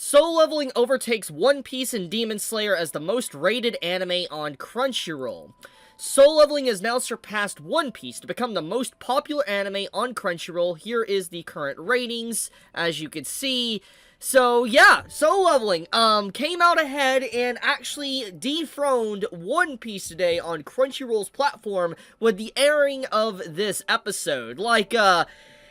Solo Leveling overtakes One Piece and Demon Slayer as the most rated anime on Crunchyroll. Solo Leveling has now surpassed One Piece to become the most popular anime on Crunchyroll. Here is the current ratings, as you can see. So yeah, Solo Leveling came out ahead and actually dethroned One Piece today on Crunchyroll's platform with the airing of this episode.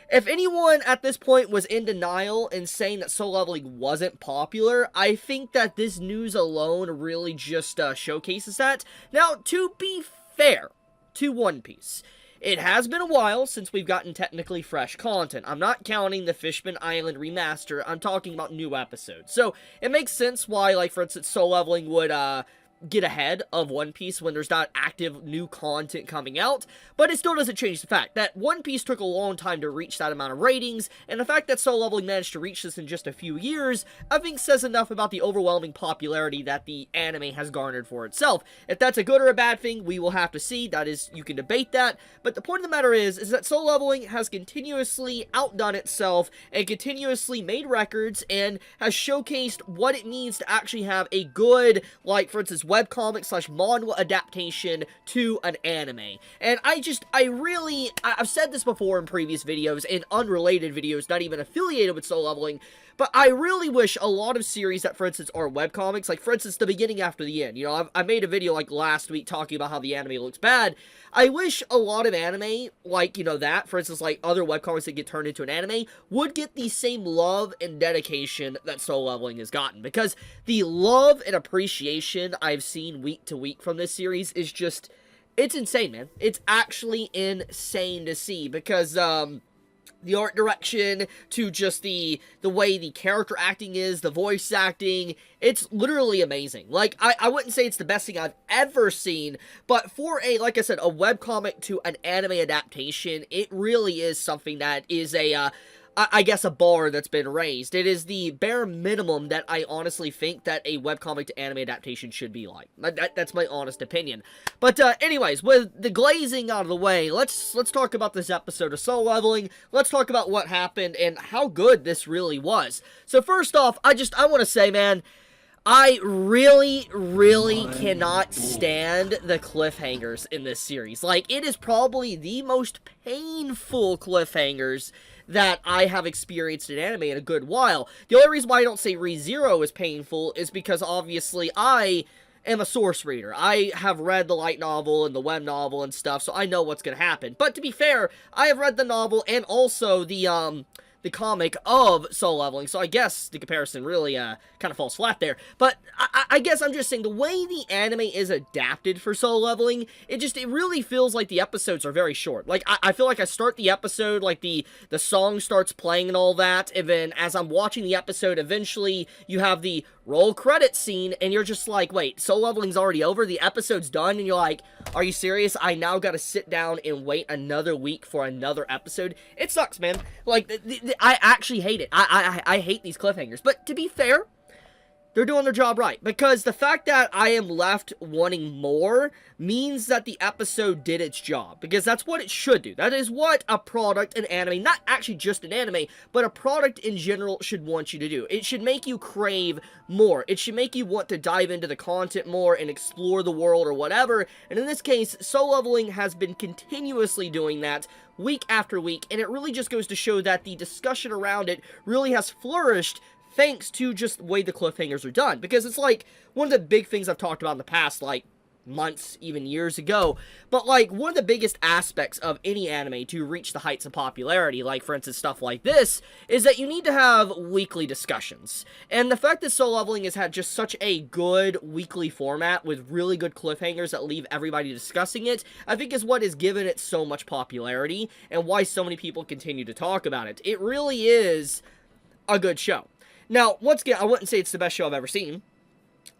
If anyone at this point was in denial and saying that Solo Leveling wasn't popular, I think that this news alone really just showcases that. Now, to be fair to One Piece, it has been a while since we've gotten technically fresh content. I'm not counting the Fishman Island remaster, I'm talking about new episodes. So, it makes sense why, like, for instance, Solo Leveling would, get ahead of One Piece when there's not active new content coming out, but it still doesn't change the fact that One Piece took a long time to reach that amount of ratings, and the fact that Solo Leveling managed to reach this in just a few years, I think says enough about the overwhelming popularity that the anime has garnered for itself. If that's a good or a bad thing, we will have to see. That is, you can debate that, but the point of the matter is that Solo Leveling has continuously outdone itself and continuously made records and has showcased what it needs to actually have a good, like, for instance, webcomic slash manga adaptation to an anime. And I've said this before in previous videos, in unrelated videos, not even affiliated with Solo Leveling, but I really wish a lot of series that, for instance, are webcomics, like, for instance, The Beginning After the End. You know, I made a video, like, last week talking about how the anime looks bad. I wish a lot of anime, like, you know, that, for instance, like, other webcomics that get turned into an anime, would get the same love and dedication that Solo Leveling has gotten. Because the love and appreciation I've seen week to week from this series is just, it's insane, man. It's actually insane to see, because, the art direction, to just the way the character acting is, the voice acting, it's literally amazing. Like, I wouldn't say it's the best thing I've ever seen, but for like I said, a webcomic to an anime adaptation, it really is something that is I guess a bar that's been raised. It is the bare minimum that I honestly think that a webcomic to anime adaptation should be like. That's my honest opinion. But anyways, with the glazing out of the way, let's talk about this episode of Solo Leveling. Let's talk about what happened and how good this really was. So first off, I want to say, man, I really cannot stand the cliffhangers in this series. Like, it is probably the most painful cliffhangers that I have experienced in anime in a good while. The only reason why I don't say ReZero is painful is because, obviously, I am a source reader. I have read the light novel and the web novel and stuff, so I know what's gonna happen. But to be fair, I have read the novel and also the comic of Solo Leveling, so I guess the comparison really kind of falls flat there. But I guess I'm just saying, the way the anime is adapted for Solo Leveling, it really feels like the episodes are very short. Like, I feel like I start the episode, like the song starts playing and all that, and then as I'm watching the episode, eventually you have the roll credit scene, and you're just like, wait, Solo Leveling's already over, the episode's done, and you're like, are you serious? I now gotta sit down and wait another week for another episode? It sucks, man. Like, I actually hate it. I hate these cliffhangers. But to be fair, they're doing their job right, because the fact that I am left wanting more means that the episode did its job, because that's what it should do. That is what a product, an anime, not actually just an anime, but a product in general should want you to do. It should make you crave more. It should make you want to dive into the content more and explore the world or whatever, and in this case, Solo Leveling has been continuously doing that week after week, and it really just goes to show that the discussion around it really has flourished thanks to just the way the cliffhangers are done. Because it's like, one of the big things I've talked about in the past, like, months, even years ago, but like, one of the biggest aspects of any anime to reach the heights of popularity, like, for instance, stuff like this, is that you need to have weekly discussions. And the fact that Solo Leveling has had just such a good weekly format with really good cliffhangers that leave everybody discussing it, I think is what has given it so much popularity, and why so many people continue to talk about it. It really is a good show. Now, once again, I wouldn't say it's the best show I've ever seen.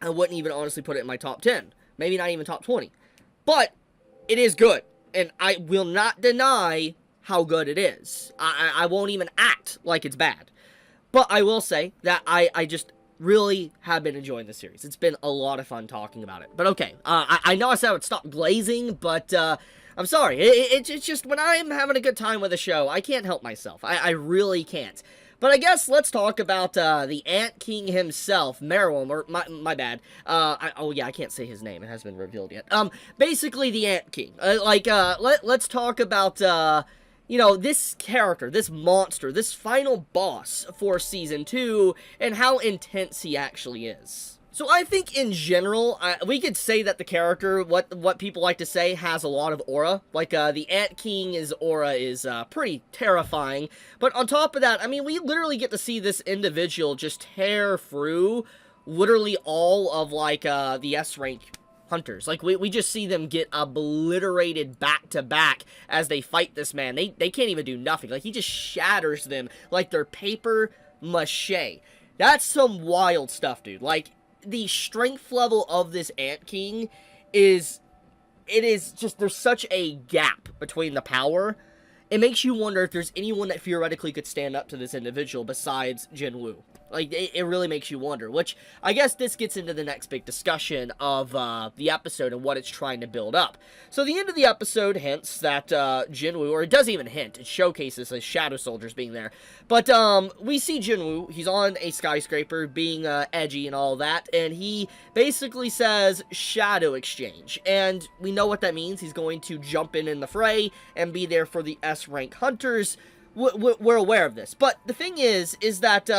I wouldn't even honestly put it in my top 10. Maybe not even top 20. But it is good. And I will not deny how good it is. I won't even act like it's bad. But I will say that I just really have been enjoying this series. It's been a lot of fun talking about it. But okay, I know I said I would stop glazing, but I'm sorry. It's just when I'm having a good time with a show, I can't help myself. I really can't. But I guess let's talk about the Ant King himself, Meruem, or my bad. Oh yeah, I can't say his name. It hasn't been revealed yet. Basically the Ant King. Let's talk about you know, this character, this monster, this final boss for Season 2, and how intense he actually is. So I think in general, we could say that the character, what people like to say, has a lot of aura. Like, the Ant King's aura is pretty terrifying. But on top of that, I mean, we literally get to see this individual just tear through literally all of, like, the S-rank hunters. Like, we just see them get obliterated back to back as they fight this man. They can't even do nothing. Like, he just shatters them like they're paper mache. That's some wild stuff, dude. Like, the strength level of this Ant King is just, there's such a gap between the power. It makes you wonder if there's anyone that theoretically could stand up to this individual besides Jinwoo. Like, it really makes you wonder, which I guess this gets into the next big discussion of the episode and what it's trying to build up. So the end of the episode hints that Jinwoo, or it doesn't even hint, it showcases his shadow soldiers being there. But we see Jinwoo, he's on a skyscraper being edgy and all that, and he basically says shadow exchange. And we know what that means. He's going to jump in the fray and be there for the S-rank hunters. We're aware of this. But the thing is that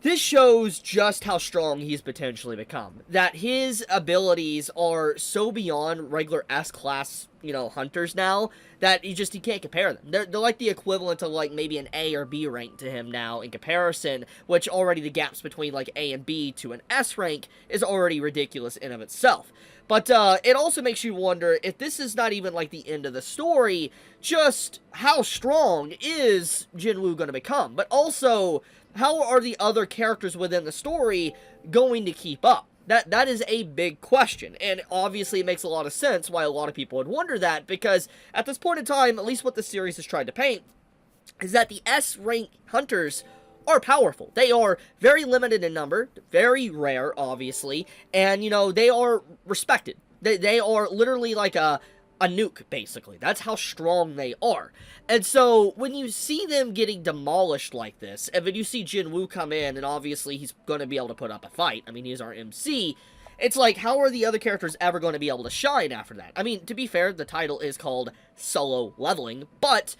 this shows just how strong he's potentially become. That his abilities are so beyond regular S-class, you know, hunters now, that you can't compare them. They're like the equivalent of, like, maybe an A or B rank to him now in comparison, which already the gaps between, like, A and B to an S rank is already ridiculous in of itself. But it also makes you wonder if this is not even, like, the end of the story, just how strong is Jinwoo going to become? But also, how are the other characters within the story going to keep up? That is a big question, and obviously it makes a lot of sense why a lot of people would wonder that, because at this point in time, at least what the series has tried to paint, is that the S-rank hunters are powerful. They are very limited in number, very rare, obviously, and, you know, they are respected. They are literally like a nuke, basically. That's how strong they are. And so, when you see them getting demolished like this, and then you see Jinwoo come in, and obviously he's going to be able to put up a fight, I mean, he's our MC, it's like, how are the other characters ever going to be able to shine after that? I mean, to be fair, the title is called Solo Leveling, but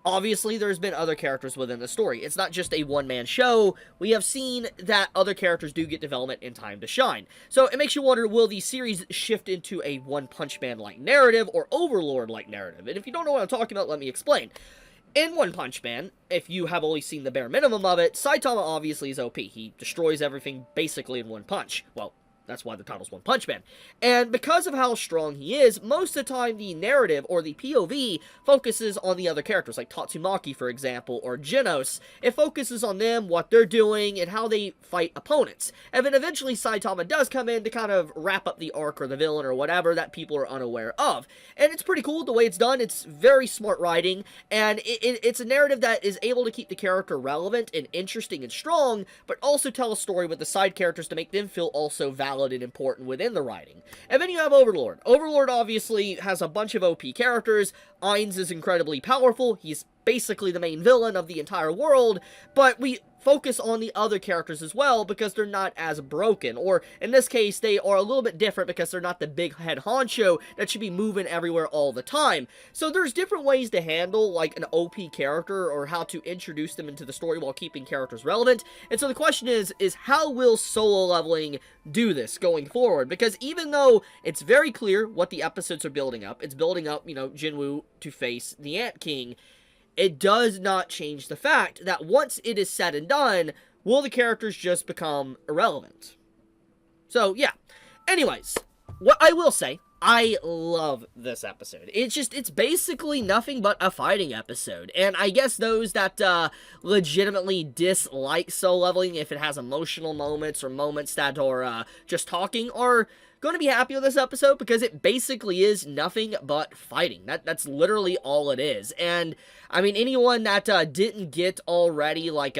obviously, there's been other characters within the story. It's not just a one-man show. We have seen that other characters do get development in time to shine. So it makes you wonder, will the series shift into a One Punch Man-like narrative or Overlord-like narrative? And if you don't know what I'm talking about, let me explain. In One Punch Man, if you have only seen the bare minimum of it, Saitama obviously is OP. He destroys everything basically in one punch. Well, that's why the title's One Punch Man. And because of how strong he is, most of the time the narrative, or the POV, focuses on the other characters, like Tatsumaki, for example, or Genos. It focuses on them, what they're doing, and how they fight opponents. And then eventually Saitama does come in to kind of wrap up the arc or the villain or whatever that people are unaware of. And it's pretty cool the way it's done. It's very smart writing, and it's a narrative that is able to keep the character relevant and interesting and strong, but also tell a story with the side characters to make them feel also valid and important within the writing. And then you have Overlord. Overlord obviously has a bunch of OP characters. Ainz is incredibly powerful. He's basically the main villain of the entire world, but we focus on the other characters as well because they're not as broken, or in this case they are a little bit different because they're not the big head honcho that should be moving everywhere all the time. So there's different ways to handle like an OP character or how to introduce them into the story while keeping characters relevant. And so the question is how will Solo Leveling do this going forward? Because even though it's very clear what the episodes are building up, it's building up, you know, Jinwoo to face the Ant King, it does not change the fact that once it is said and done, will the characters just become irrelevant? So, yeah. Anyways, what I will say, I love this episode. It's basically nothing but a fighting episode. And I guess those that legitimately dislike Solo Leveling, if it has emotional moments or moments that are just talking, are going to be happy with this episode because it basically is nothing but fighting. That's literally all it is. And I mean, anyone that didn't get already like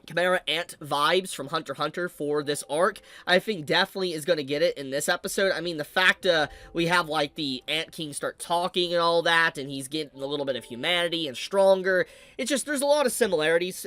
Chimera Ant vibes from Hunter x Hunter for this arc. I think definitely is going to get it in this episode. I mean, the fact we have, like, the Ant King start talking and all that, and he's getting a little bit of humanity and stronger. It's just, there's a lot of similarities.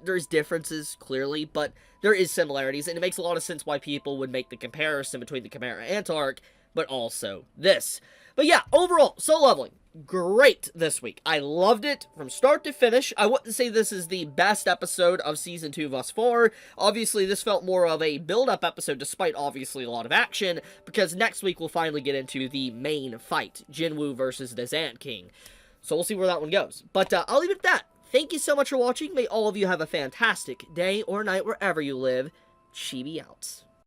There's differences, clearly, but there is similarities, and it makes a lot of sense why people would make the comparison between the Chimera Ant arc, but also this. But yeah, overall, Solo Leveling, great this week. I loved it from start to finish. I wouldn't say this is the best episode of Season 2 thus far. Obviously, this felt more of a build-up episode, despite obviously a lot of action, because next week we'll finally get into the main fight, Jinwoo versus the Ant King. So we'll see where that one goes. But I'll leave it at that. Thank you so much for watching. May all of you have a fantastic day or night wherever you live. Chibi out.